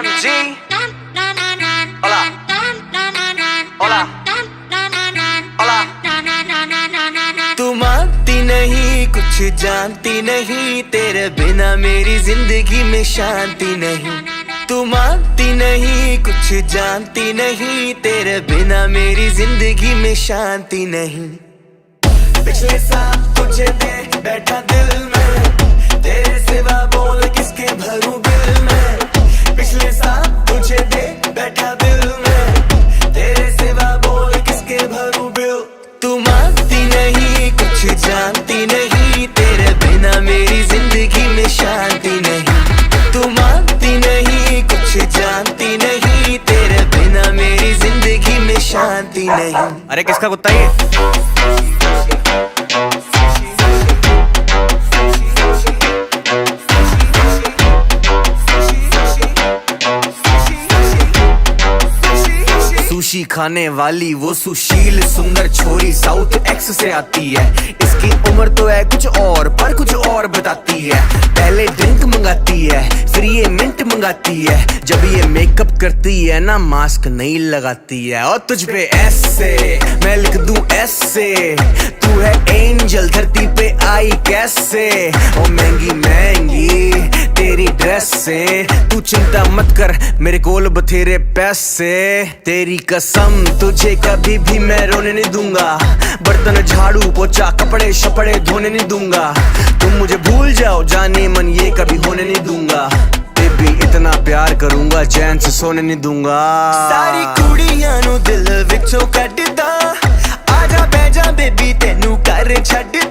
MG. Hola. Hola. Hola. तू मानती नहीं, कुछ जानती नहीं, तेरे बिना मेरी जिंदगी में शांति नहीं। तू मानती नहीं, कुछ जानती नहीं, तेरे बिना मेरी जिंदगी में शांति नहीं। पिछले साल तुझे दे बैठा दिल में, तेरे सिवा बोल किसके भरूं दिल में। पिछले साल तुझे दे बैठा दिल में, तेरे सिवा बोल किसके भरूं बिल। तू मानती नहीं, कुछ जानती नहीं, तेरे बिना मेरी जिंदगी में शांति नहीं। तू मानती नहीं, कुछ जानती नहीं, तेरे बिना मेरी जिंदगी में शांति नहीं। अरे किसका कुत्ता ये? सुशी खाने वाली वो सुशील सुंदर छोरी साउथ एक्स से आती है। इसकी उम्र तो है कुछ और, पर कुछ और बताती है। पहले ड्रिंक मंगाती है, फिर ये मिंट मंगाती है। जब ये मेकअप करती है ना, मास्क नहीं लगाती है। और तुझ पे ऐसे मैं लिख दूं ऐसे, तू है एंजल धरती पे आई कैसे। ओ महंगी महंगी तेरी ड्रेस से, तू चिंता मत कर मेरे कोल बथेरे पैसे। तेरी कसम तुझे कभी भी मैं रोने नहीं दूंगा, बर्तन झाड़ू पोछा कपड़े शपड़े धोने नहीं दूंगा। तुम मुझे भूल जाओ जाने मन, ये कभी होने नहीं दूंगा। बेबी इतना प्यार करूंगा, चैन से सोने नहीं दूंगा। सारी कुड़ियां नु दिल विचों कड्डदा, आजा बैजा बेबी तेनू कर छड्डदा।